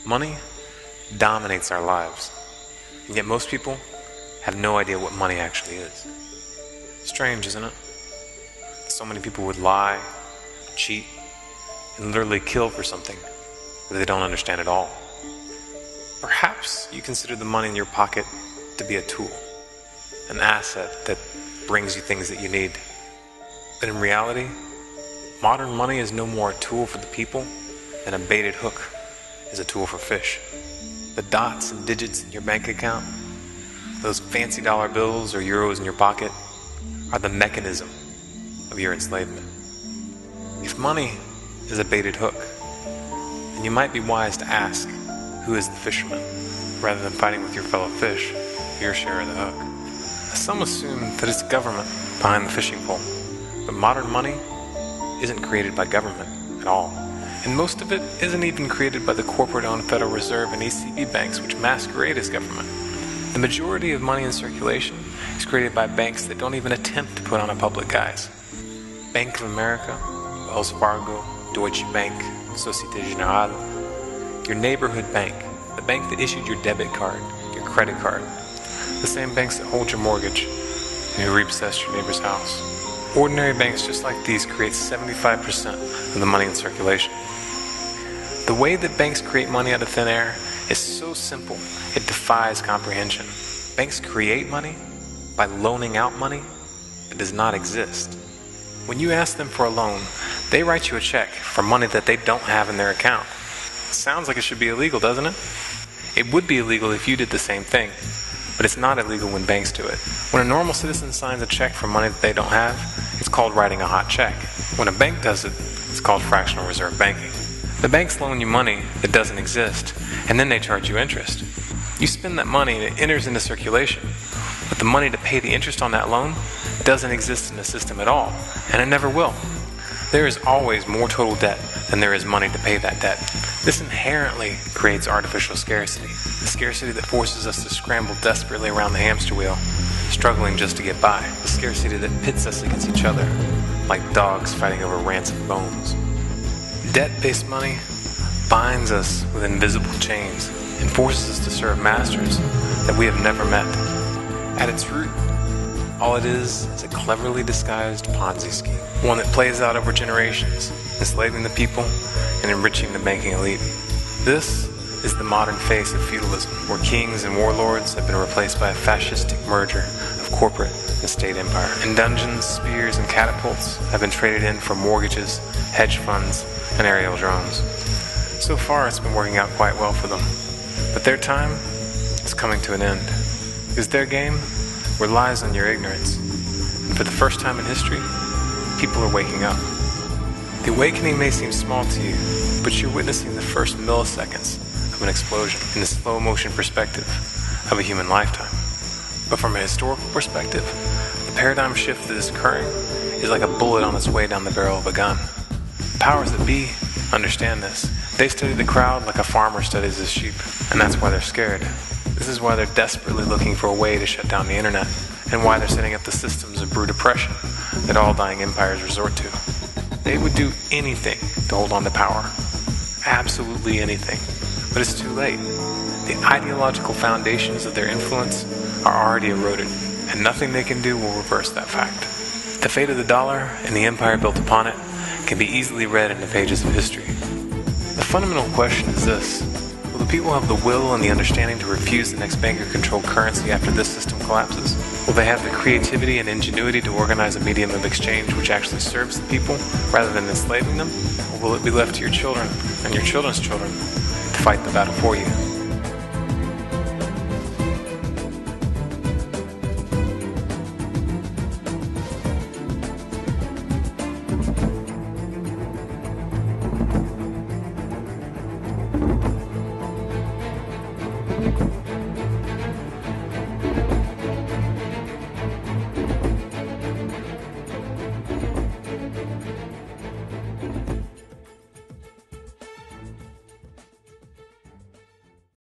Money dominates our lives, and yet most people have no idea what money actually is. Strange, isn't it? So many people would lie, cheat, and literally kill for something that they don't understand at all. Perhaps you consider the money in your pocket to be a tool, an asset that brings you things that you need. But in reality, modern money is no more a tool for the people than a baited hook is a tool for fish. The dots and digits in your bank account, those fancy dollar bills or euros in your pocket, are the mechanism of your enslavement. If money is a baited hook, then you might be wise to ask, who is the fisherman, rather than fighting with your fellow fish for your share of the hook. Some assume that it's government behind the fishing pole, but modern money isn't created by government at all. And most of it isn't even created by the corporate-owned Federal Reserve and ECB banks, which masquerade as government. The majority of money in circulation is created by banks that don't even attempt to put on a public guise. Bank of America, Wells Fargo, Deutsche Bank, Societe Generale, your neighborhood bank, the bank that issued your debit card, your credit card, the same banks that hold your mortgage and who repossessed your neighbor's house. Ordinary banks just like these create 75% of the money in circulation. The way that banks create money out of thin air is so simple, it defies comprehension. Banks create money by loaning out money that does not exist. When you ask them for a loan, they write you a check for money that they don't have in their account. Sounds like it should be illegal, doesn't it? It would be illegal if you did the same thing, but it's not illegal when banks do it. When a normal citizen signs a check for money that they don't have, it's called writing a hot check. When a bank does it, it's called fractional reserve banking. The banks loan you money that doesn't exist, and then they charge you interest. You spend that money and it enters into circulation, but the money to pay the interest on that loan doesn't exist in the system at all, and it never will. There is always more total debt than there is money to pay that debt. This inherently creates artificial scarcity, the scarcity that forces us to scramble desperately around the hamster wheel, struggling just to get by, the scarcity that pits us against each other, like dogs fighting over rancid bones. Debt-based money binds us with invisible chains and forces us to serve masters that we have never met. At its root, all it is a cleverly disguised Ponzi scheme, one that plays out over generations, enslaving the people and enriching the banking elite. This is the modern face of feudalism, where kings and warlords have been replaced by a fascistic merger of corporate and state empire. And dungeons, spears, and catapults have been traded in for mortgages, hedge funds, and aerial drones. So far, it's been working out quite well for them. But their time is coming to an end, because their game relies on your ignorance. And for the first time in history, people are waking up. The awakening may seem small to you, but you're witnessing the first milliseconds of an explosion in the slow motion perspective of a human lifetime. But from a historical perspective, the paradigm shift that is occurring is like a bullet on its way down the barrel of a gun. The powers that be understand this. They study the crowd like a farmer studies his sheep, and that's why they're scared. This is why they're desperately looking for a way to shut down the internet, and why they're setting up the systems of brute oppression that all dying empires resort to. They would do anything to hold on to power. Absolutely anything. But it's too late. The ideological foundations of their influence are already eroded, and nothing they can do will reverse that fact. The fate of the dollar and the empire built upon it can be easily read in the pages of history. The fundamental question is this: will the people have the will and the understanding to refuse the next banker-controlled currency after this system collapses? Will they have the creativity and ingenuity to organize a medium of exchange which actually serves the people rather than enslaving them? Or will it be left to your children and your children's children to fight the battle for you?